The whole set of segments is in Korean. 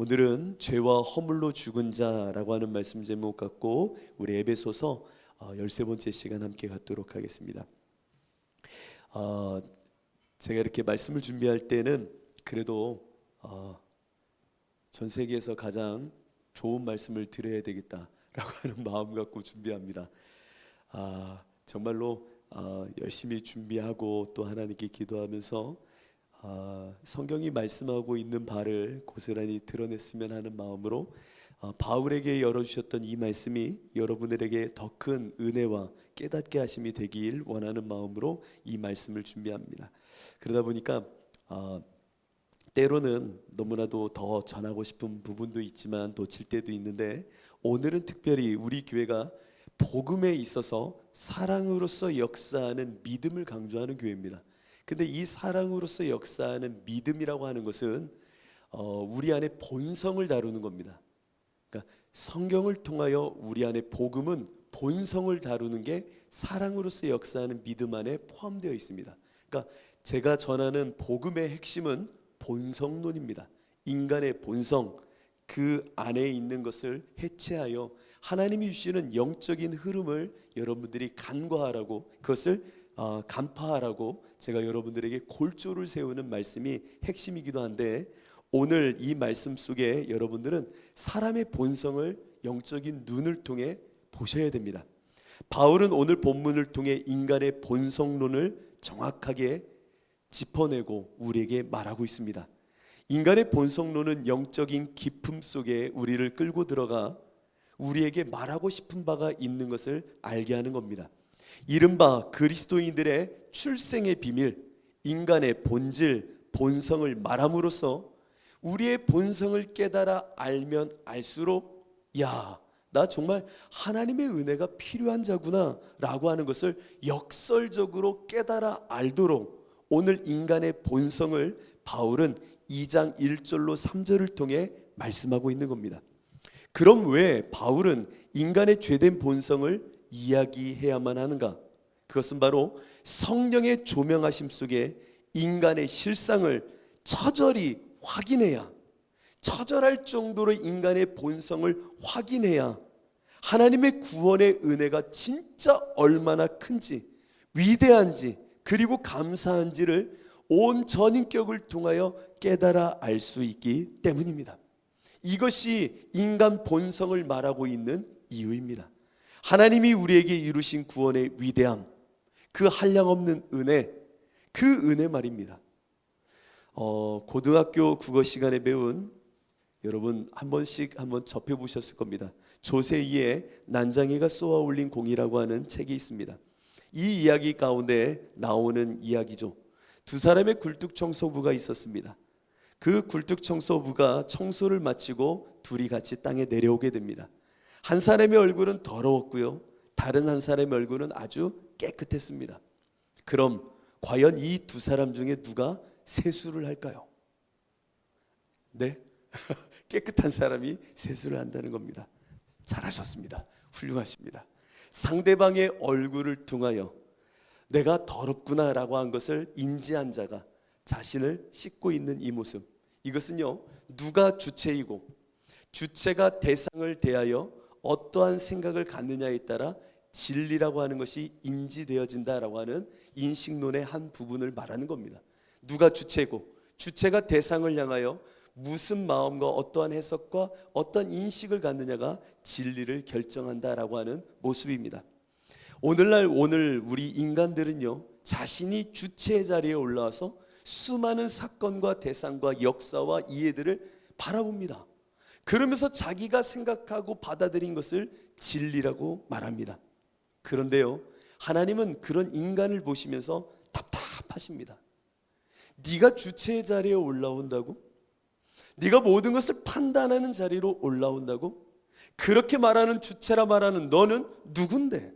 오늘은 죄와 허물로 죽은 자라고 하는 말씀 제목 갖고 우리 에베소서 13번째 시간 함께 갖도록 하겠습니다. 제가 이렇게 말씀을 준비할 때는 그래도 전 세계에서 가장 좋은 말씀을 드려야 되겠다라고 하는 마음 갖고 준비합니다. 정말로 열심히 준비하고 또 하나님께 기도하면서 성경이 말씀하고 있는 바를 고스란히 드러냈으면 하는 마음으로 바울에게 열어주셨던 이 말씀이 여러분들에게 더 큰 은혜와 깨닫게 하심이 되길 원하는 마음으로 이 말씀을 준비합니다. 그러다 보니까 때로는 너무나도 더 전하고 싶은 부분도 있지만 놓칠 때도 있는데, 오늘은 특별히 우리 교회가 복음에 있어서 사랑으로서 역사하는 믿음을 강조하는 교회입니다. 근데 이 사랑으로서 역사하는 믿음이라고 하는 것은 우리 안에 본성을 다루는 겁니다. 그러니까 성경을 통하여 우리 안에 복음은 본성을 다루는 게 사랑으로서 역사하는 믿음 안에 포함되어 있습니다. 그러니까 제가 전하는 복음의 핵심은 본성론입니다. 인간의 본성, 그 안에 있는 것을 해체하여 하나님이 주시는 영적인 흐름을 여러분들이 간과하라고, 그것을 간파하라고 제가 여러분들에게 골조를 세우는 말씀이 핵심이기도 한데, 오늘 이 말씀 속에 여러분들은 사람의 본성을 영적인 눈을 통해 보셔야 됩니다. 바울은 오늘 본문을 통해 인간의 본성론을 정확하게 짚어내고 우리에게 말하고 있습니다. 인간의 본성론은 영적인 깊음 속에 우리를 끌고 들어가 우리에게 말하고 싶은 바가 있는 것을 알게 하는 겁니다. 이른바 그리스도인들의 출생의 비밀, 인간의 본질, 본성을 말함으로써 우리의 본성을 깨달아 알면 알수록 나 정말 하나님의 은혜가 필요한 자구나 라고 하는 것을 역설적으로 깨달아 알도록 오늘 인간의 본성을 바울은 2장 1절로 3절을 통해 말씀하고 있는 겁니다. 그럼 왜 바울은 인간의 죄된 본성을 이야기해야만 하는가? 그것은 바로 성령의 조명하심 속에 인간의 실상을 처절히 확인해야, 처절할 정도로 인간의 본성을 확인해야 하나님의 구원의 은혜가 진짜 얼마나 큰지, 위대한지, 그리고 감사한지를 온 전인격을 통하여 깨달아 알 수 있기 때문입니다. 이것이 인간 본성을 말하고 있는 이유입니다. 하나님이 우리에게 이루신 구원의 위대함, 그 한량없는 은혜, 그 은혜 말입니다. 고등학교 국어 시간에 배운, 여러분 한 번씩 한번 접해 보셨을 겁니다. 조세희의 난장이가 쏘아 올린 공이라고 하는 책이 있습니다. 이 이야기 가운데 나오는 이야기죠. 두 사람의 굴뚝청소부가 있었습니다. 그 굴뚝청소부가 청소를 마치고 둘이 같이 땅에 내려오게 됩니다. 한 사람의 얼굴은 더러웠고요, 다른 한 사람의 얼굴은 아주 깨끗했습니다. 그럼 과연 이 두 사람 중에 누가 세수를 할까요? 네? 깨끗한 사람이 세수를 한다는 겁니다. 잘하셨습니다. 훌륭하십니다. 상대방의 얼굴을 통하여 내가 더럽구나 라고 한 것을 인지한 자가 자신을 씻고 있는 이 모습, 이것은요, 누가 주체이고 주체가 대상을 대하여 어떠한 생각을 갖느냐에 따라 진리라고 하는 것이 인지되어진다라고 하는 인식론의 한 부분을 말하는 겁니다. 누가 주체고 주체가 대상을 향하여 무슨 마음과 어떠한 해석과 어떤 인식을 갖느냐가 진리를 결정한다라고 하는 모습입니다. 오늘 우리 인간들은요, 자신이 주체의 자리에 올라와서 수많은 사건과 대상과 역사와 이해들을 바라봅니다. 그러면서 자기가 생각하고 받아들인 것을 진리라고 말합니다. 그런데요, 하나님은 그런 인간을 보시면서 답답하십니다. 네가 주체의 자리에 올라온다고? 네가 모든 것을 판단하는 자리로 올라온다고? 그렇게 말하는 주체라 말하는 너는 누군데?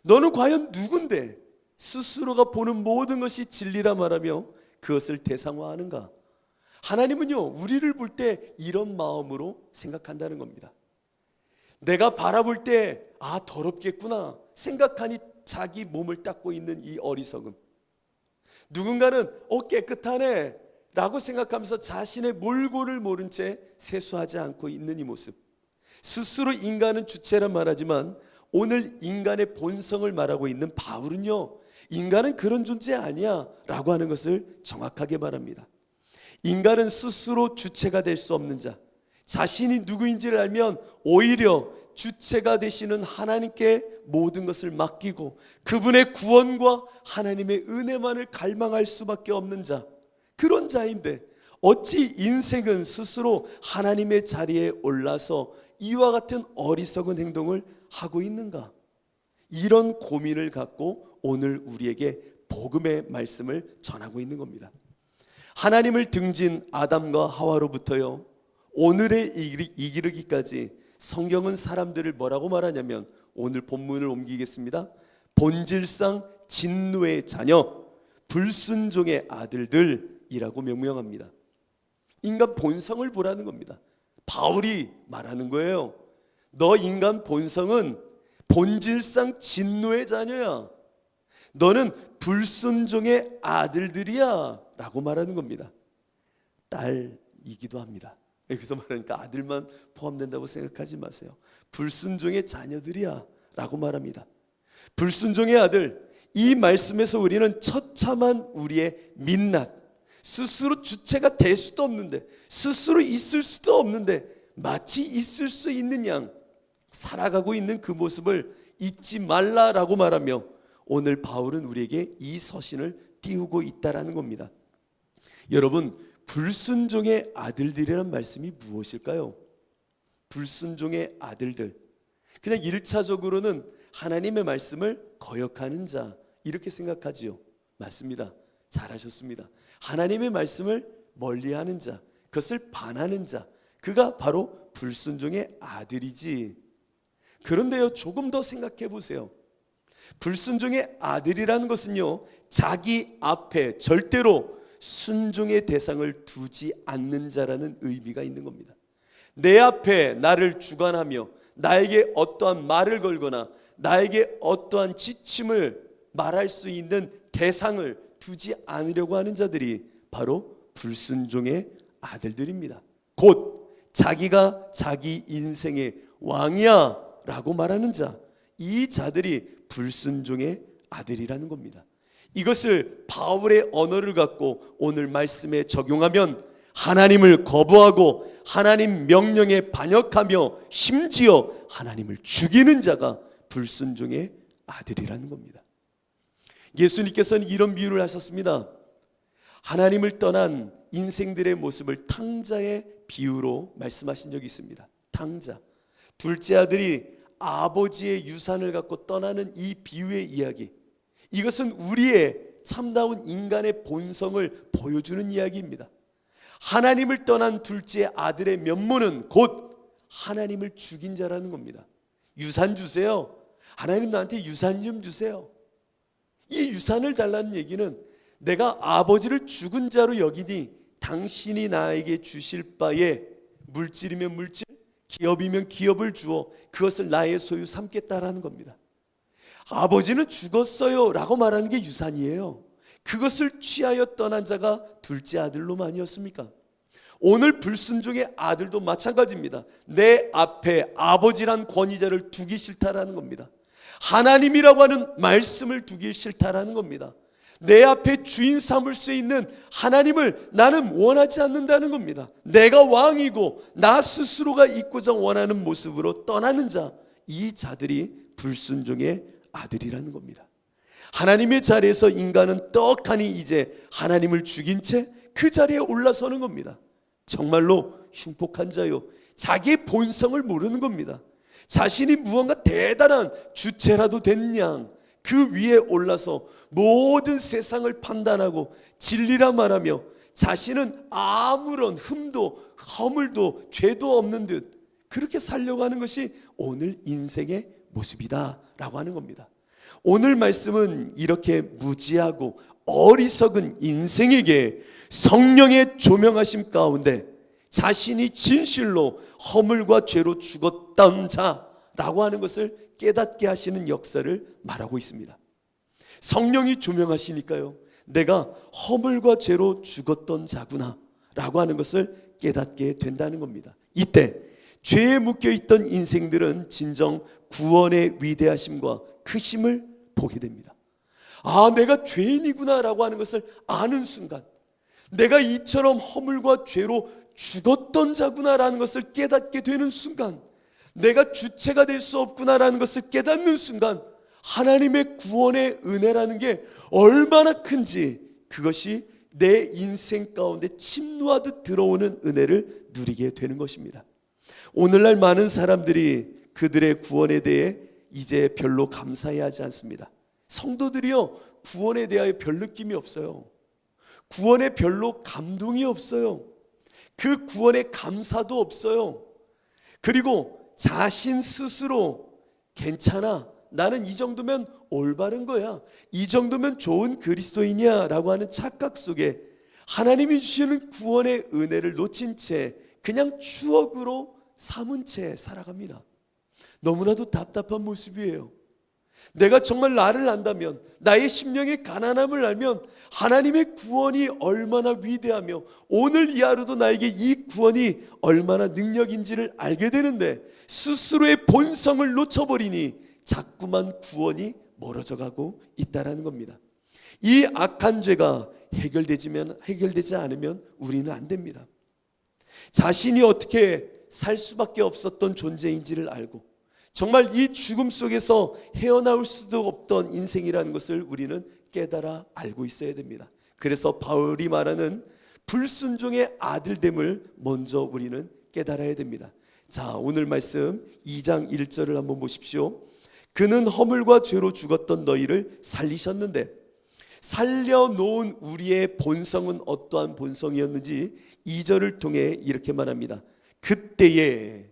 너는 과연 누군데 스스로가 보는 모든 것이 진리라 말하며 그것을 대상화하는가? 하나님은요, 우리를 볼 때 이런 마음으로 생각한다는 겁니다. 내가 바라볼 때 더럽겠구나 생각하니 자기 몸을 닦고 있는 이 어리석음, 누군가는 깨끗하네 라고 생각하면서 자신의 몰골을 모른 채 세수하지 않고 있는 이 모습, 스스로 인간은 주체란 말하지만 오늘 인간의 본성을 말하고 있는 바울은요, 인간은 그런 존재 아니야 라고 하는 것을 정확하게 말합니다. 인간은 스스로 주체가 될 수 없는 자, 자신이 누구인지를 알면 오히려 주체가 되시는 하나님께 모든 것을 맡기고 그분의 구원과 하나님의 은혜만을 갈망할 수밖에 없는 자, 그런 자인데 어찌 인생은 스스로 하나님의 자리에 올라서 이와 같은 어리석은 행동을 하고 있는가? 이런 고민을 갖고 오늘 우리에게 복음의 말씀을 전하고 있는 겁니다. 하나님을 등진 아담과 하와로부터요, 오늘에 이르기까지 성경은 사람들을 뭐라고 말하냐면, 오늘 본문을 옮기겠습니다. 본질상 진노의 자녀, 불순종의 아들들이라고 명명합니다. 인간 본성을 보라는 겁니다. 바울이 말하는 거예요. 너 인간 본성은 본질상 진노의 자녀야. 너는 불순종의 아들들이야 라고 말하는 겁니다. 딸이기도 합니다. 여기서 말하니까 아들만 포함된다고 생각하지 마세요. 불순종의 자녀들이야 라고 말합니다. 불순종의 아들, 이 말씀에서 우리는 처참한 우리의 민낯, 스스로 주체가 될 수도 없는데, 스스로 있을 수도 없는데 마치 있을 수 있는 양 살아가고 있는 그 모습을 잊지 말라라고 말하며 오늘 바울은 우리에게 이 서신을 띄우고 있다라는 겁니다. 여러분, 불순종의 아들들이란 말씀이 무엇일까요? 불순종의 아들들, 그냥 1차적으로는 하나님의 말씀을 거역하는 자, 이렇게 생각하지요. 맞습니다. 잘하셨습니다. 하나님의 말씀을 멀리하는 자, 그것을 반하는 자, 그가 바로 불순종의 아들이지. 그런데요, 조금 더 생각해 보세요. 불순종의 아들이라는 것은요, 자기 앞에 절대로 순종의 대상을 두지 않는 자라는 의미가 있는 겁니다. 내 앞에 나를 주관하며 나에게 어떠한 말을 걸거나 나에게 어떠한 지침을 말할 수 있는 대상을 두지 않으려고 하는 자들이 바로 불순종의 아들들입니다. 곧 자기가 자기 인생의 왕이야 라고 말하는 자, 이 자들이 불순종의 아들이라는 겁니다. 이것을 바울의 언어를 갖고 오늘 말씀에 적용하면 하나님을 거부하고 하나님 명령에 반역하며 심지어 하나님을 죽이는 자가 불순종의 아들이라는 겁니다. 예수님께서는 이런 비유를 하셨습니다. 하나님을 떠난 인생들의 모습을 탕자의 비유로 말씀하신 적이 있습니다. 탕자, 둘째 아들이 아버지의 유산을 갖고 떠나는 이 비유의 이야기, 이것은 우리의 참다운 인간의 본성을 보여주는 이야기입니다. 하나님을 떠난 둘째 아들의 면모는 곧 하나님을 죽인 자라는 겁니다. 유산 주세요. 하나님 나한테 유산 좀 주세요. 이 유산을 달라는 얘기는 내가 아버지를 죽은 자로 여기니 당신이 나에게 주실 바에 물질이면 물질, 기업이면 기업을 주어 그것을 나의 소유 삼겠다라는 겁니다. 아버지는 죽었어요 라고 말하는 게 유산이에요. 그것을 취하여 떠난 자가 둘째 아들로만이었습니까? 오늘 불순종의 아들도 마찬가지입니다. 내 앞에 아버지란 권위자를 두기 싫다라는 겁니다. 하나님이라고 하는 말씀을 두기 싫다라는 겁니다. 내 앞에 주인 삼을 수 있는 하나님을 나는 원하지 않는다는 겁니다. 내가 왕이고 나 스스로가 있고자 원하는 모습으로 떠나는 자, 이 자들이 불순종의 아들이라는 겁니다. 하나님의 자리에서 인간은 떡하니 이제 하나님을 죽인 채 그 자리에 올라서는 겁니다. 정말로 흉폭한 자요, 자기의 본성을 모르는 겁니다. 자신이 무언가 대단한 주체라도 된 양, 그 위에 올라서 모든 세상을 판단하고 진리라 말하며 자신은 아무런 흠도 허물도 죄도 없는 듯 그렇게 살려고 하는 것이 오늘 인생의 모습이다 라고 하는 겁니다. 오늘 말씀은 이렇게 무지하고 어리석은 인생에게 성령의 조명하심 가운데 자신이 진실로 허물과 죄로 죽었던 자라고 하는 것을 깨닫게 하시는 역사를 말하고 있습니다. 성령이 조명하시니까요, 내가 허물과 죄로 죽었던 자구나 라고 하는 것을 깨닫게 된다는 겁니다. 이때 죄에 묶여있던 인생들은 진정 구원의 위대하심과 크심을 보게 됩니다. 아, 내가 죄인이구나 라고 하는 것을 아는 순간, 내가 이처럼 허물과 죄로 죽었던 자구나 라는 것을 깨닫게 되는 순간, 내가 주체가 될 수 없구나 라는 것을 깨닫는 순간, 하나님의 구원의 은혜라는 게 얼마나 큰지, 그것이 내 인생 가운데 침노하듯 들어오는 은혜를 누리게 되는 것입니다. 오늘날 많은 사람들이 그들의 구원에 대해 이제 별로 감사해하지 않습니다. 성도들이요, 구원에 대하여 별 느낌이 없어요. 구원에 별로 감동이 없어요. 그 구원에 감사도 없어요. 그리고 자신 스스로 괜찮아, 나는 이 정도면 올바른 거야, 이 정도면 좋은 그리스도인이야 라고 하는 착각 속에 하나님이 주시는 구원의 은혜를 놓친 채 그냥 추억으로 삼은 채 살아갑니다. 너무나도 답답한 모습이에요. 내가 정말 나를 안다면, 나의 심령의 가난함을 알면 하나님의 구원이 얼마나 위대하며 오늘 이 하루도 나에게 이 구원이 얼마나 능력인지를 알게 되는데, 스스로의 본성을 놓쳐버리니 자꾸만 구원이 멀어져 가고 있다는 겁니다. 이 악한 죄가 해결되지 않으면 우리는 안 됩니다. 자신이 어떻게 살 수밖에 없었던 존재인지를 알고 정말 이 죽음 속에서 헤어나올 수도 없던 인생이라는 것을 우리는 깨달아 알고 있어야 됩니다. 그래서 바울이 말하는 불순종의 아들됨을 먼저 우리는 깨달아야 됩니다. 자, 오늘 말씀 2장 1절을 한번 보십시오. 그는 허물과 죄로 죽었던 너희를 살리셨는데, 살려놓은 우리의 본성은 어떠한 본성이었는지 2절을 통해 이렇게 말합니다. 그때에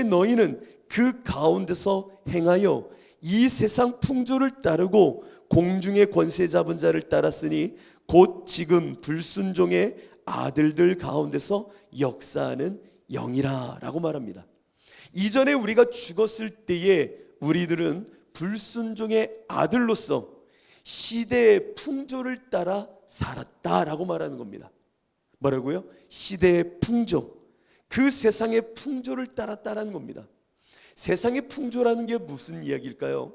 너희는 그 가운데서 행하여 이 세상 풍조를 따르고 공중의 권세 잡은 자를 따랐으니 곧 지금 불순종의 아들들 가운데서 역사하는 영이라 라고 말합니다. 이전에 우리가 죽었을 때에 우리들은 불순종의 아들로서 시대의 풍조를 따라 살았다라고 말하는 겁니다. 뭐라고요? 시대의 풍조, 그 세상의 풍조를 따랐다라는 겁니다. 세상의 풍조라는 게 무슨 이야기일까요?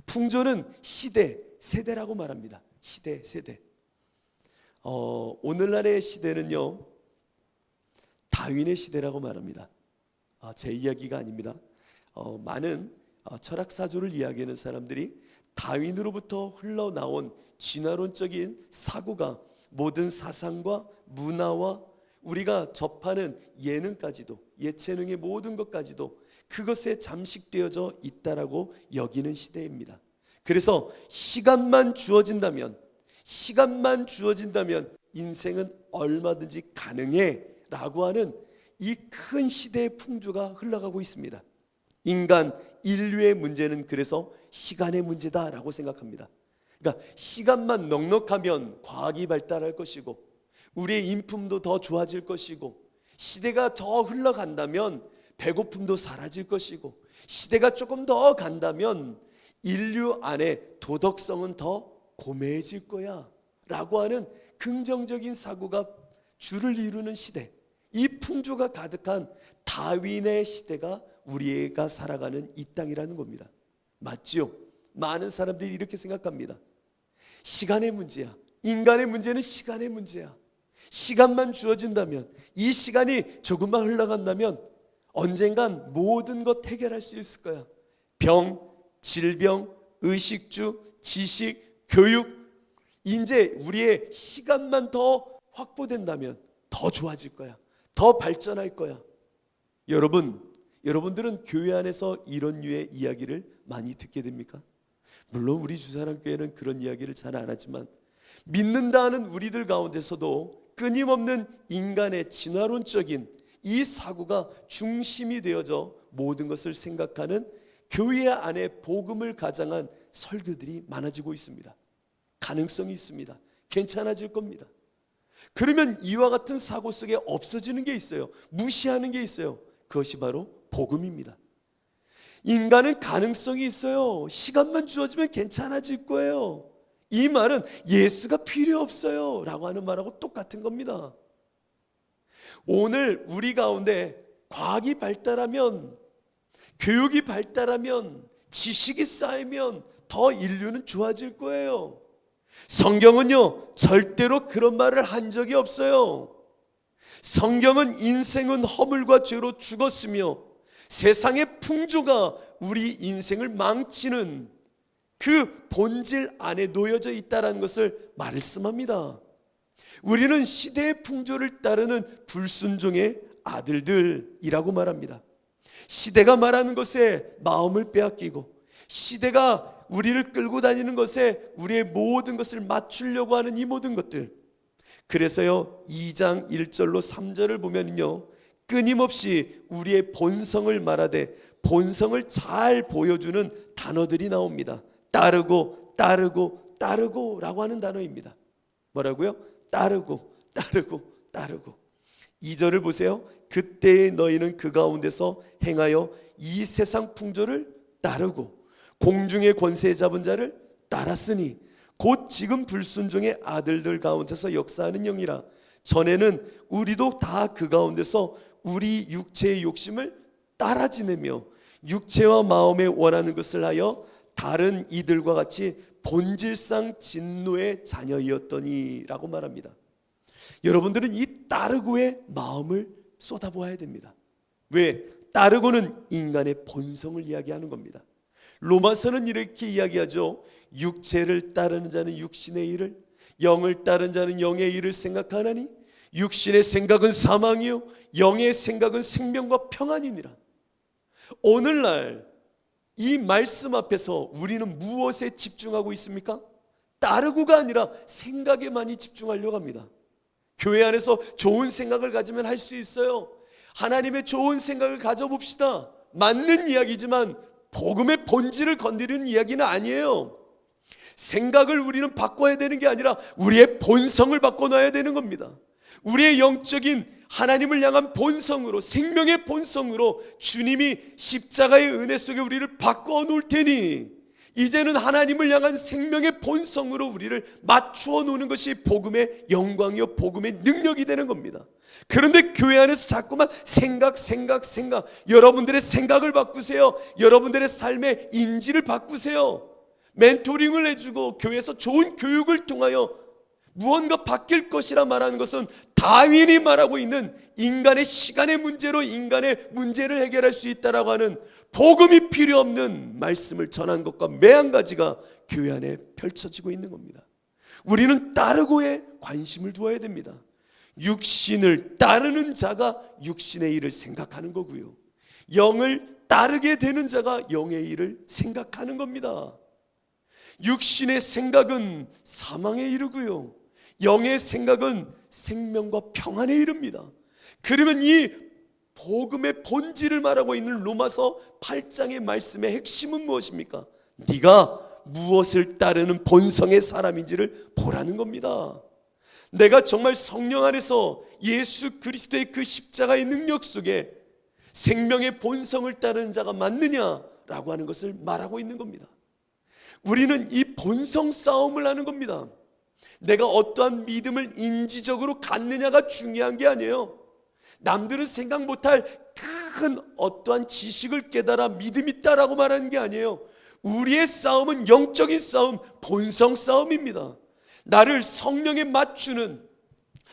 풍조는 시대, 세대라고 말합니다. 시대, 세대. 오늘날의 시대는요, 다윈의 시대라고 말합니다. 제 이야기가 아닙니다. 많은 철학사조를 이야기하는 사람들이 다윈으로부터 흘러나온 진화론적인 사고가 모든 사상과 문화와 우리가 접하는 예능까지도, 예체능의 모든 것까지도 그것에 잠식되어져 있다라고 여기는 시대입니다. 그래서 시간만 주어진다면 인생은 얼마든지 가능해 라고 하는 이 큰 시대의 풍조가 흘러가고 있습니다. 인류의 문제는 그래서 시간의 문제다라고 생각합니다. 그러니까 시간만 넉넉하면 과학이 발달할 것이고 우리의 인품도 더 좋아질 것이고, 시대가 더 흘러간다면 배고픔도 사라질 것이고, 시대가 조금 더 간다면 인류 안에 도덕성은 더 고매해질 거야 라고 하는 긍정적인 사고가 주를 이루는 시대, 이 풍조가 가득한 다윈의 시대가 우리가 살아가는 이 땅이라는 겁니다. 맞지요? 많은 사람들이 이렇게 생각합니다. 시간의 문제야. 인간의 문제는 시간의 문제야. 시간만 주어진다면, 이 시간이 조금만 흘러간다면 언젠간 모든 것 해결할 수 있을 거야. 병, 질병, 의식주, 지식, 교육, 이제 우리의 시간만 더 확보된다면 더 좋아질 거야. 더 발전할 거야. 여러분들은 교회 안에서 이런 류의 이야기를 많이 듣게 됩니까? 물론 우리 주사랑교회는 그런 이야기를 잘 안 하지만, 믿는다 하는 우리들 가운데서도 끊임없는 인간의 진화론적인 이 사고가 중심이 되어져 모든 것을 생각하는 교회 안에 복음을 가장한 설교들이 많아지고 있습니다. 가능성이 있습니다. 괜찮아질 겁니다. 그러면 이와 같은 사고 속에 없어지는 게 있어요. 무시하는 게 있어요. 그것이 바로 복음입니다. 인간은 가능성이 있어요. 시간만 주어지면 괜찮아질 거예요. 이 말은 예수가 필요 없어요 라고 하는 말하고 똑같은 겁니다. 오늘 우리 가운데 과학이 발달하면, 교육이 발달하면, 지식이 쌓이면 더 인류는 좋아질 거예요. 성경은요 절대로 그런 말을 한 적이 없어요. 성경은 인생은 허물과 죄로 죽었으며 세상의 풍조가 우리 인생을 망치는 그 본질 안에 놓여져 있다는 것을 말씀합니다. 우리는 시대의 풍조를 따르는 불순종의 아들들이라고 말합니다. 시대가 말하는 것에 마음을 빼앗기고, 시대가 우리를 끌고 다니는 것에 우리의 모든 것을 맞추려고 하는 이 모든 것들. 그래서요 2장 1절로 3절을 보면요 끊임없이 우리의 본성을 말하되 본성을 잘 보여주는 단어들이 나옵니다. 따르고 따르고 따르고 라고 하는 단어입니다. 뭐라고요? 따르고 따르고 따르고. 2절을 보세요. 그때의 너희는 그 가운데서 행하여 이 세상 풍조를 따르고 공중의 권세 잡은 자를 따랐으니 곧 지금 불순종의 아들들 가운데서 역사하는 영이라. 전에는 우리도 다 그 가운데서 우리 육체의 욕심을 따라 지내며 육체와 마음에 원하는 것을 하여 다른 이들과 같이 본질상 진노의 자녀이었더니 라고 말합니다. 여러분들은 이 따르고의 마음을 쏟아보아야 됩니다. 왜? 따르고는 인간의 본성을 이야기하는 겁니다. 로마서는 이렇게 이야기하죠. 육체를 따르는 자는 육신의 일을, 영을 따르는 자는 영의 일을 생각하나니 육신의 생각은 사망이요 영의 생각은 생명과 평안이니라. 오늘날 이 말씀 앞에서 우리는 무엇에 집중하고 있습니까? 따르고가 아니라 생각에 많이 집중하려고 합니다. 교회 안에서 좋은 생각을 가지면 할 수 있어요. 하나님의 좋은 생각을 가져봅시다. 맞는 이야기지만 복음의 본질을 건드리는 이야기는 아니에요. 생각을 우리는 바꿔야 되는 게 아니라 우리의 본성을 바꿔놔야 되는 겁니다. 우리의 영적인 하나님을 향한 본성으로, 생명의 본성으로 주님이 십자가의 은혜 속에 우리를 바꿔 놓을 테니 이제는 하나님을 향한 생명의 본성으로 우리를 맞추어 놓는 것이 복음의 영광이요 복음의 능력이 되는 겁니다. 그런데 교회 안에서 자꾸만 생각. 여러분들의 생각을 바꾸세요. 여러분들의 삶의 인지를 바꾸세요. 멘토링을 해주고 교회에서 좋은 교육을 통하여 무언가 바뀔 것이라 말하는 것은 다윈이 말하고 있는 인간의 시간의 문제로 인간의 문제를 해결할 수 있다라고 하는 복음이 필요 없는 말씀을 전한 것과 매한가지가 교회 안에 펼쳐지고 있는 겁니다. 우리는 따르고에 관심을 두어야 됩니다. 육신을 따르는 자가 육신의 일을 생각하는 거고요, 영을 따르게 되는 자가 영의 일을 생각하는 겁니다. 육신의 생각은 사망에 이르고요, 영의 생각은 생명과 평안에 이릅니다. 그러면 이 복음의 본질을 말하고 있는 로마서 8장의 말씀의 핵심은 무엇입니까? 네가 무엇을 따르는 본성의 사람인지를 보라는 겁니다. 내가 정말 성령 안에서 예수 그리스도의 그 십자가의 능력 속에 생명의 본성을 따르는 자가 맞느냐라고 하는 것을 말하고 있는 겁니다. 우리는 이 본성 싸움을 하는 겁니다. 내가 어떠한 믿음을 인지적으로 갖느냐가 중요한 게 아니에요. 남들은 생각 못할 큰 어떠한 지식을 깨달아 믿음이 있다라고 말하는 게 아니에요. 우리의 싸움은 영적인 싸움, 본성 싸움입니다. 나를 성령에 맞추는,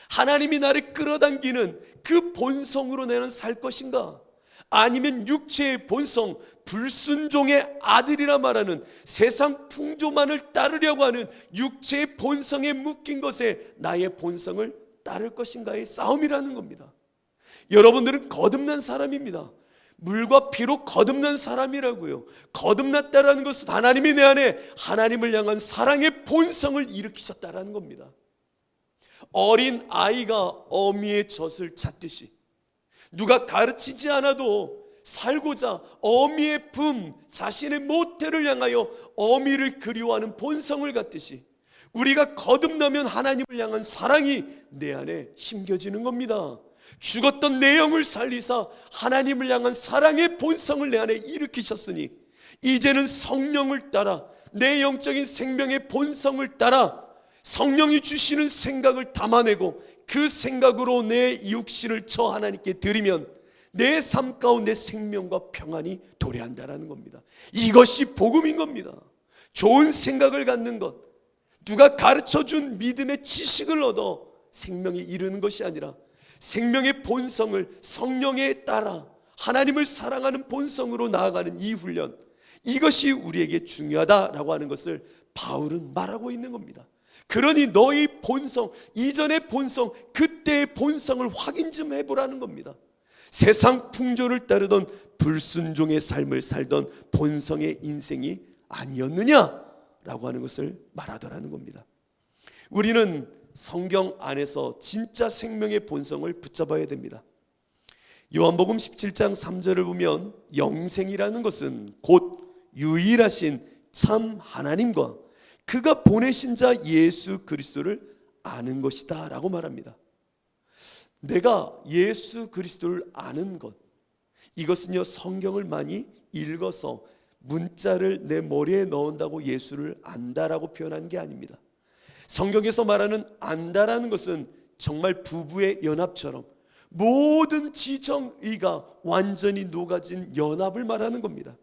하나님이 나를 끌어당기는 그 본성으로 나는 살 것인가, 아니면 육체의 본성, 불순종의 아들이라 말하는 세상 풍조만을 따르려고 하는 육체의 본성에 묶인 것에 나의 본성을 따를 것인가의 싸움이라는 겁니다. 여러분들은 거듭난 사람입니다. 물과 피로 거듭난 사람이라고요. 거듭났다라는 것은 하나님이 내 안에 하나님을 향한 사랑의 본성을 일으키셨다라는 겁니다. 어린 아이가 어미의 젖을 찾듯이 누가 가르치지 않아도 살고자 어미의 품, 자신의 모태를 향하여 어미를 그리워하는 본성을 갖듯이 우리가 거듭나면 하나님을 향한 사랑이 내 안에 심겨지는 겁니다. 죽었던 내 영을 살리사 하나님을 향한 사랑의 본성을 내 안에 일으키셨으니 이제는 성령을 따라 내 영적인 생명의 본성을 따라 성령이 주시는 생각을 담아내고 그 생각으로 내 육신을 저 하나님께 드리면 내 삶 가운데 생명과 평안이 도래한다라는 겁니다. 이것이 복음인 겁니다. 좋은 생각을 갖는 것, 누가 가르쳐준 믿음의 지식을 얻어 생명에 이르는 것이 아니라 생명의 본성을 성령에 따라 하나님을 사랑하는 본성으로 나아가는 이 훈련, 이것이 우리에게 중요하다라고 하는 것을 바울은 말하고 있는 겁니다. 그러니 너희 본성, 이전의 본성, 그때의 본성을 확인 좀 해보라는 겁니다. 세상 풍조를 따르던 불순종의 삶을 살던 본성의 인생이 아니었느냐라고 하는 것을 말하더라는 겁니다. 우리는 성경 안에서 진짜 생명의 본성을 붙잡아야 됩니다. 요한복음 17장 3절을 보면 영생이라는 것은 곧 유일하신 참 하나님과 그가 보내신 자 예수 그리스도를 아는 것이다 라고 말합니다. 내가 예수 그리스도를 아는 것, 이것은요 성경을 많이 읽어서 문자를 내 머리에 넣은다고 예수를 안다라고 표현한 게 아닙니다. 성경에서 말하는 안다라는 것은 정말 부부의 연합처럼 모든 지정의가 완전히 녹아진 연합을 말하는 겁니다.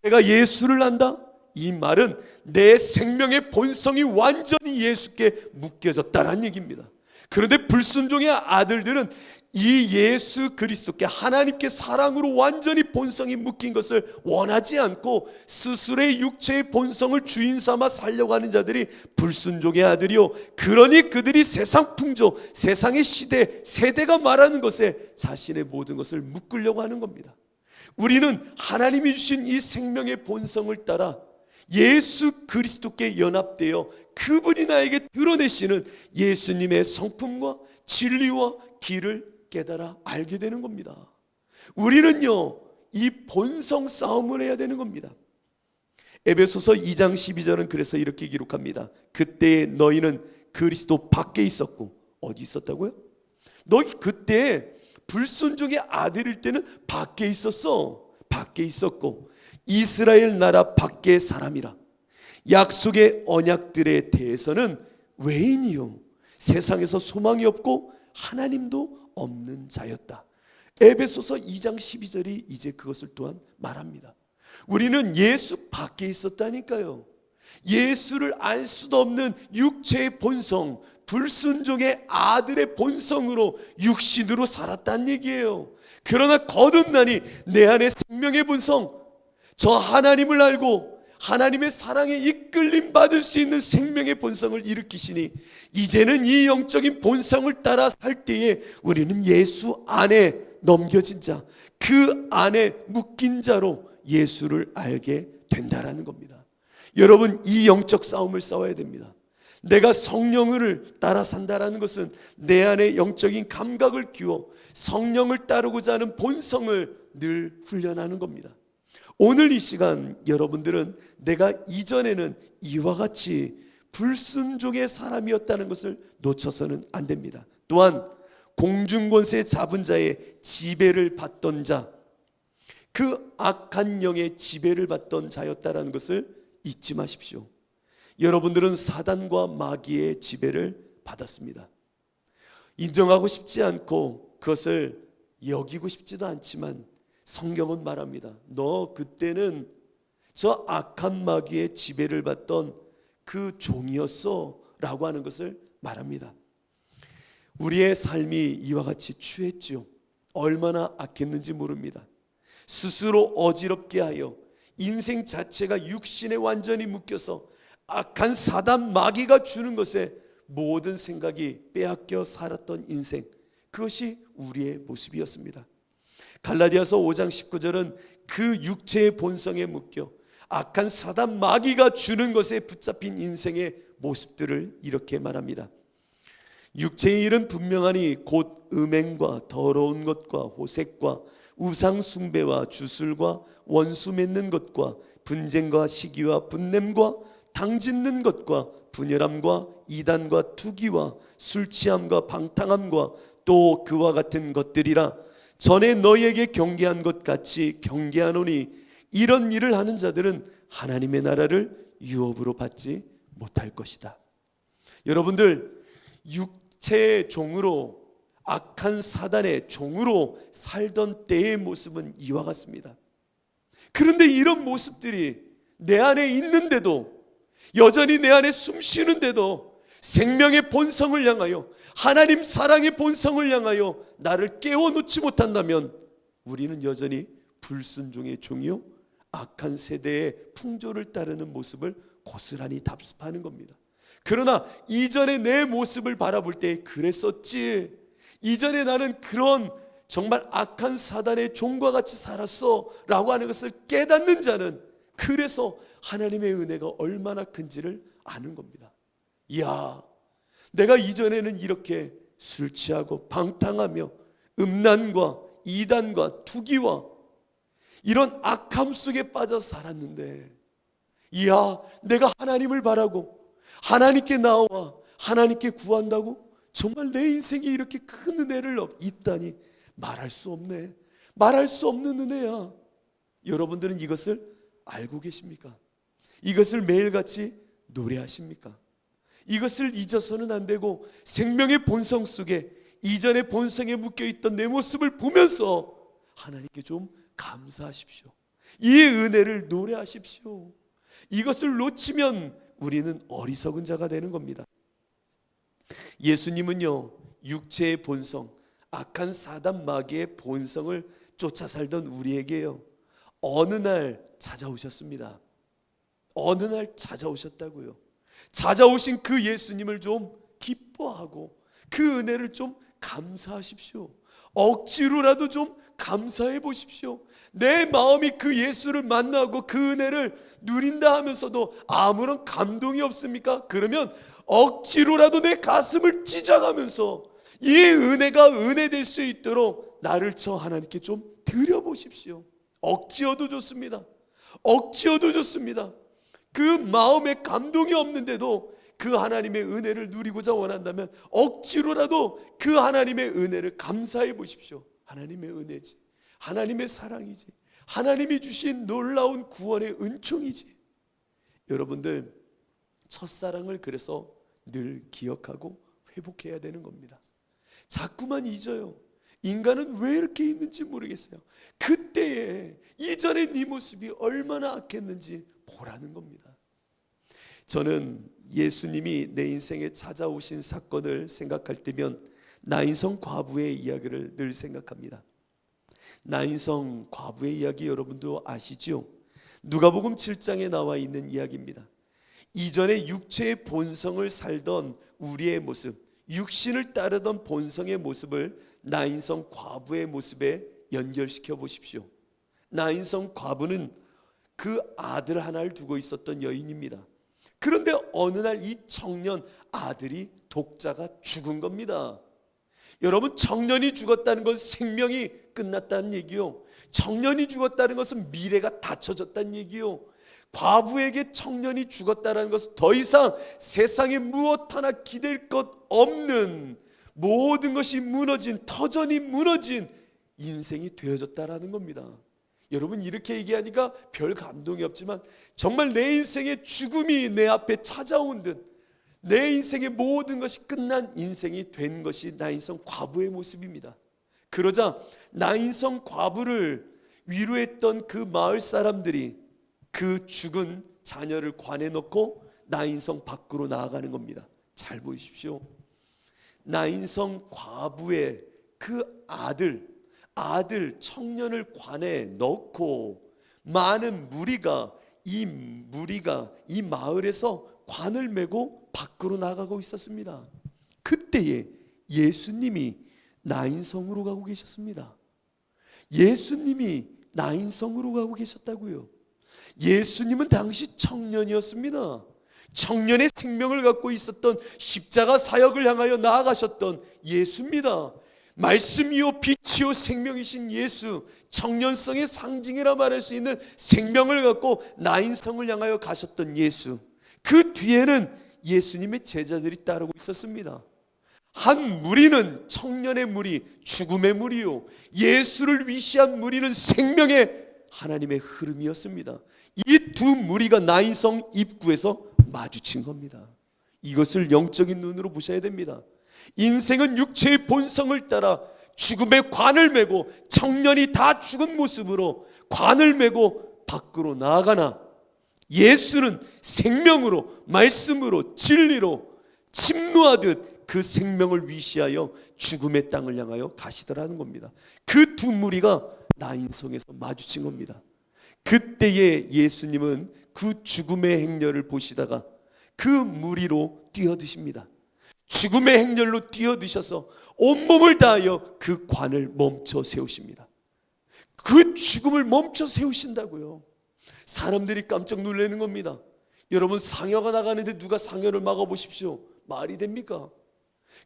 내가 예수를 안다? 이 말은 내 생명의 본성이 완전히 예수께 묶여졌다는 얘기입니다. 그런데 불순종의 아들들은 이 예수 그리스도께 하나님께 사랑으로 완전히 본성이 묶인 것을 원하지 않고 스스로의 육체의 본성을 주인 삼아 살려고 하는 자들이 불순종의 아들이요, 그러니 그들이 세상 풍조, 세상의 시대, 세대가 말하는 것에 자신의 모든 것을 묶으려고 하는 겁니다. 우리는 하나님이 주신 이 생명의 본성을 따라 예수 그리스도께 연합되어 그분이 나에게 드러내시는 예수님의 성품과 진리와 길을 깨달아 알게 되는 겁니다. 우리는요 이 본성 싸움을 해야 되는 겁니다. 에베소서 2장 12절은 그래서 이렇게 기록합니다. 그때 너희는 그리스도 밖에 있었고, 어디 있었다고요? 너희 그때 불순종의 아들일 때는 밖에 있었어. 밖에 있었고 이스라엘 나라 밖의 사람이라. 약속의 언약들에 대해서는 외인이요 세상에서 소망이 없고 하나님도 없는 자였다. 에베소서 2장 12절이 이제 그것을 또한 말합니다. 우리는 예수 밖에 있었다니까요. 예수를 알 수도 없는 육체의 본성, 불순종의 아들의 본성으로 육신으로 살았다는 얘기예요. 그러나 거듭나니 내 안에 생명의 본성, 저 하나님을 알고 하나님의 사랑에 이끌림 받을 수 있는 생명의 본성을 일으키시니 이제는 이 영적인 본성을 따라 살 때에 우리는 예수 안에 넘겨진 자, 그 안에 묶인 자로 예수를 알게 된다라는 겁니다. 여러분, 이 영적 싸움을 싸워야 됩니다. 내가 성령을 따라 산다라는 것은 내 안에 영적인 감각을 키워 성령을 따르고자 하는 본성을 늘 훈련하는 겁니다. 오늘 이 시간 여러분들은 내가 이전에는 이와 같이 불순종의 사람이었다는 것을 놓쳐서는 안 됩니다. 또한 공중권세 잡은 자의 지배를 받던 자, 그 악한 영의 지배를 받던 자였다는 것을 잊지 마십시오. 여러분들은 사단과 마귀의 지배를 받았습니다. 인정하고 싶지 않고 그것을 여기고 싶지도 않지만 성경은 말합니다. 너 그때는 저 악한 마귀의 지배를 받던 그 종이었어 라고 하는 것을 말합니다. 우리의 삶이 이와 같이 추했지요. 얼마나 악했는지 모릅니다. 스스로 어지럽게 하여 인생 자체가 육신에 완전히 묶여서 악한 사단 마귀가 주는 것에 모든 생각이 빼앗겨 살았던 인생, 그것이 우리의 모습이었습니다. 갈라디아서 5장 19절은 그 육체의 본성에 묶여 악한 사단 마귀가 주는 것에 붙잡힌 인생의 모습들을 이렇게 말합니다. 육체의 일은 분명하니 곧 음행과 더러운 것과 호색과 우상 숭배와 주술과 원수 맺는 것과 분쟁과 시기와 분냄과 당짓는 것과 분열함과 이단과 투기와 술 취함과 방탕함과 또 그와 같은 것들이라. 전에 너희에게 경계한 것 같이 경계하노니 이런 일을 하는 자들은 하나님의 나라를 유업으로 받지 못할 것이다. 여러분들, 육체의 종으로, 악한 사단의 종으로 살던 때의 모습은 이와 같습니다. 그런데 이런 모습들이 내 안에 있는데도, 여전히 내 안에 숨 쉬는데도 생명의 본성을 향하여, 하나님 사랑의 본성을 향하여 나를 깨워놓지 못한다면 우리는 여전히 불순종의 종이요, 악한 세대의 풍조를 따르는 모습을 고스란히 답습하는 겁니다. 그러나 이전에 내 모습을 바라볼 때 그랬었지, 이전에 나는 그런 정말 악한 사단의 종과 같이 살았어 라고 하는 것을 깨닫는 자는 그래서 하나님의 은혜가 얼마나 큰지를 아는 겁니다. 이야, 내가 이전에는 이렇게 술 취하고 방탕하며 음란과 이단과 투기와 이런 악함 속에 빠져 살았는데, 이야, 내가 하나님을 바라고 하나님께 나와 하나님께 구한다고 정말 내 인생에 이렇게 큰 은혜를 있다니 말할 수 없네, 말할 수 없는 은혜야. 여러분들은 이것을 알고 계십니까? 이것을 매일같이 노래하십니까? 이것을 잊어서는 안 되고 생명의 본성 속에 이전의 본성에 묶여있던 내 모습을 보면서 하나님께 좀 감사하십시오. 이 은혜를 노래하십시오. 이것을 놓치면 우리는 어리석은 자가 되는 겁니다. 예수님은요, 육체의 본성, 악한 사단 마귀의 본성을 쫓아 살던 우리에게요, 어느 날 찾아오셨습니다. 어느 날 찾아오셨다고요. 찾아오신 그 예수님을 좀 기뻐하고 그 은혜를 좀 감사하십시오. 억지로라도 좀 감사해 보십시오. 내 마음이 그 예수를 만나고 그 은혜를 누린다 하면서도 아무런 감동이 없습니까? 그러면 억지로라도 내 가슴을 찢어가면서 이 은혜가 은혜 될 수 있도록 나를 저 하나님께 좀 드려보십시오. 억지여도 좋습니다. 억지여도 좋습니다. 그 마음에 감동이 없는데도 그 하나님의 은혜를 누리고자 원한다면 억지로라도 그 하나님의 은혜를 감사해 보십시오. 하나님의 은혜지, 하나님의 사랑이지, 하나님이 주신 놀라운 구원의 은총이지. 여러분들, 첫사랑을 그래서 늘 기억하고 회복해야 되는 겁니다. 자꾸만 잊어요. 인간은 왜 이렇게 있는지 모르겠어요. 그때에 이전에 네 모습이 얼마나 악했는지 보라는 겁니다. 저는 예수님이 내 인생에 찾아오신 사건을 생각할 때면 나인성 과부의 이야기를 늘 생각합니다. 나인성 과부의 이야기 여러분도 아시죠? 누가복음 7장에 나와 있는 이야기입니다. 이전에 육체의 본성을 살던 우리의 모습, 육신을 따르던 본성의 모습을 나인성 과부의 모습에 연결시켜 보십시오. 나인성 과부는 그 아들 하나를 두고 있었던 여인입니다. 그런데 어느 날 이 청년 아들이 독자가 죽은 겁니다. 여러분, 청년이 죽었다는 것은 생명이 끝났다는 얘기요. 청년이 죽었다는 것은 미래가 닫혀졌다는 얘기요. 과부에게 청년이 죽었다는 것은 더 이상 세상에 무엇 하나 기댈 것 없는, 모든 것이 무너진, 터전이 무너진 인생이 되어졌다라는 겁니다. 여러분, 이렇게 얘기하니까 별 감동이 없지만 정말 내 인생의 죽음이 내 앞에 찾아온 듯, 내 인생의 모든 것이 끝난 인생이 된 것이 나인성 과부의 모습입니다. 그러자 나인성 과부를 위로했던 그 마을 사람들이 그 죽은 자녀를 관에 넣고 나인성 밖으로 나아가는 겁니다. 잘 보십시오. 나인성 과부의 그 아들 청년을 관에 넣고 많은 무리가 이 마을에서 관을 메고 밖으로 나가고 있었습니다. 그때에 예수님이 나인성으로 가고 계셨습니다. 예수님이 나인성으로 가고 계셨다고요. 예수님은 당시 청년이었습니다. 청년의 생명을 갖고 있었던 십자가 사역을 향하여 나아가셨던 예수입니다. 말씀이요 빛이요 생명이신 예수, 청년성의 상징이라 말할 수 있는 생명을 갖고 나인성을 향하여 가셨던 예수, 그 뒤에는 예수님의 제자들이 따르고 있었습니다. 한 무리는 청년의 무리, 죽음의 무리요, 예수를 위시한 무리는 생명의 하나님의 흐름이었습니다. 이 두 무리가 나인성 입구에서 마주친 겁니다. 이것을 영적인 눈으로 보셔야 됩니다. 인생은 육체의 본성을 따라 죽음의 관을 메고 청년이 다 죽은 모습으로 관을 메고 밖으로 나아가나, 예수는 생명으로, 말씀으로, 진리로 침노하듯 그 생명을 위시하여 죽음의 땅을 향하여 가시더라는 겁니다. 그 두 무리가 나인성에서 마주친 겁니다. 그때에 예수님은 그 죽음의 행렬을 보시다가 그 무리로 뛰어드십니다. 죽음의 행렬로 뛰어드셔서 온몸을 다하여 그 관을 멈춰 세우십니다. 그 죽음을 멈춰 세우신다고요. 사람들이 깜짝 놀라는 겁니다. 여러분, 상여가 나가는데 누가 상여를 막아보십시오. 말이 됩니까?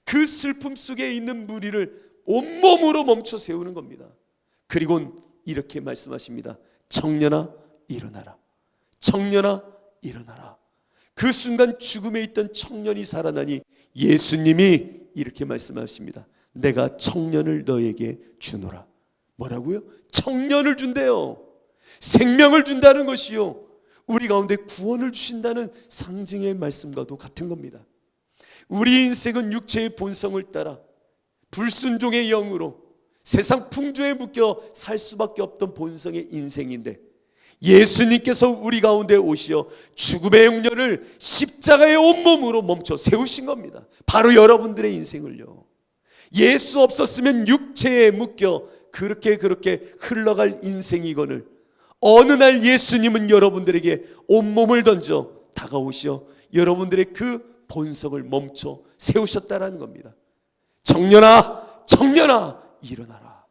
그 슬픔 속에 있는 무리를 온몸으로 멈춰 세우는 겁니다. 그리고는 이렇게 말씀하십니다. 청년아 일어나라. 청년아 일어나라. 그 순간 죽음에 있던 청년이 살아나니 예수님이 이렇게 말씀하십니다. 내가 청년을 너에게 주노라. 뭐라고요? 청년을 준대요. 생명을 준다는 것이요, 우리 가운데 구원을 주신다는 상징의 말씀과도 같은 겁니다. 우리 인생은 육체의 본성을 따라 불순종의 영으로 세상 풍조에 묶여 살 수밖에 없던 본성의 인생인데, 예수님께서 우리 가운데 오시어 죽음의 행렬을 십자가의 온몸으로 멈춰 세우신 겁니다. 바로 여러분들의 인생을요. 예수 없었으면 육체에 묶여 그렇게 흘러갈 인생이거늘, 어느 날 예수님은 여러분들에게 온몸을 던져 다가오시어 여러분들의 그 본성을 멈춰 세우셨다라는 겁니다. 청년아, 청년아 일어나라.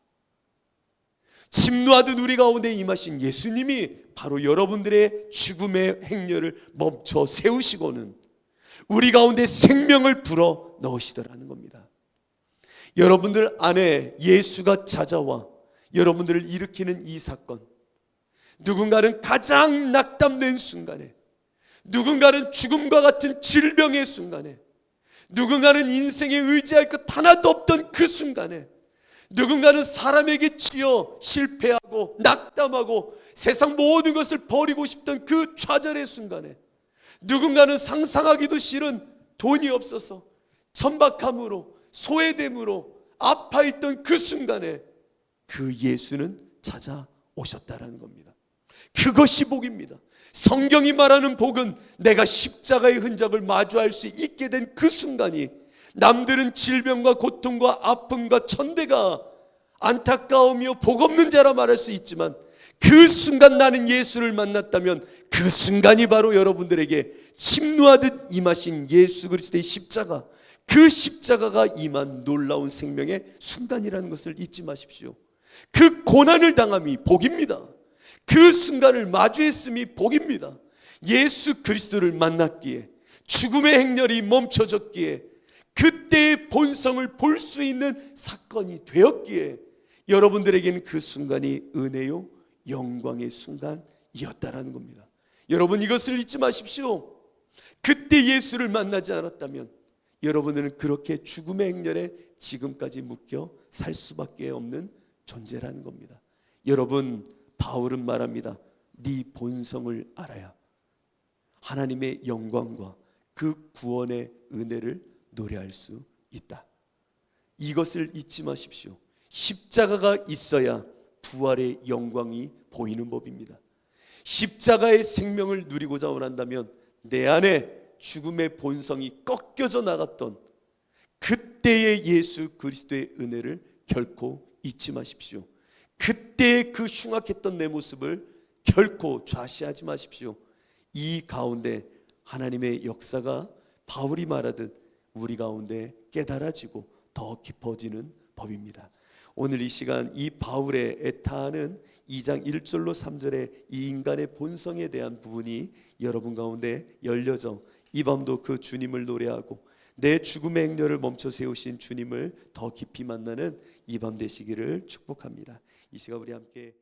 침노하듯 우리 가운데 임하신 예수님이 바로 여러분들의 죽음의 행렬을 멈춰 세우시고는 우리 가운데 생명을 불어 넣으시더라는 겁니다. 여러분들 안에 예수가 찾아와 여러분들을 일으키는 이 사건, 누군가는 가장 낙담된 순간에, 누군가는 죽음과 같은 질병의 순간에, 누군가는 인생에 의지할 것 하나도 없던 그 순간에, 누군가는 사람에게 치여 실패하고 낙담하고 세상 모든 것을 버리고 싶던 그 좌절의 순간에, 누군가는 상상하기도 싫은 돈이 없어서 천박함으로 소외됨으로 아파있던 그 순간에 그 예수는 찾아오셨다라는 겁니다. 그것이 복입니다. 성경이 말하는 복은 내가 십자가의 흔적을 마주할 수 있게 된 그 순간이, 남들은 질병과 고통과 아픔과 천대가 안타까우며 복없는 자라 말할 수 있지만, 그 순간 나는 예수를 만났다면 그 순간이 바로 여러분들에게 침노하듯 임하신 예수 그리스도의 십자가, 그 십자가가 임한 놀라운 생명의 순간이라는 것을 잊지 마십시오. 그 고난을 당함이 복입니다. 그 순간을 마주했음이 복입니다. 예수 그리스도를 만났기에, 죽음의 행렬이 멈춰졌기에, 그때의 본성을 볼 수 있는 사건이 되었기에 여러분들에게는 그 순간이 은혜요 영광의 순간이었다라는 겁니다. 여러분, 이것을 잊지 마십시오. 그때 예수를 만나지 않았다면 여러분들은 그렇게 죽음의 행렬에 지금까지 묶여 살 수밖에 없는 존재라는 겁니다. 여러분, 바울은 말합니다. 네 본성을 알아야 하나님의 영광과 그 구원의 은혜를 노래할 수 있다. 이것을 잊지 마십시오. 십자가가 있어야 부활의 영광이 보이는 법입니다. 십자가의 생명을 누리고자 원한다면 내 안에 죽음의 본성이 꺾여져 나갔던 그때의 예수 그리스도의 은혜를 결코 잊지 마십시오. 그때의 그 흉악했던 내 모습을 결코 좌시하지 마십시오. 이 가운데 하나님의 역사가 바울이 말하듯 우리 가운데 깨달아지고 더 깊어지는 법입니다. 오늘 이 시간 이 바울의 애타하는 2장 1절로 3절의 이 인간의 본성에 대한 부분이 여러분 가운데 열려져 이 밤도 그 주님을 노래하고 내 죽음의 행렬을 멈춰 세우신 주님을 더 깊이 만나는 이 밤 되시기를 축복합니다. 이 시간 우리 함께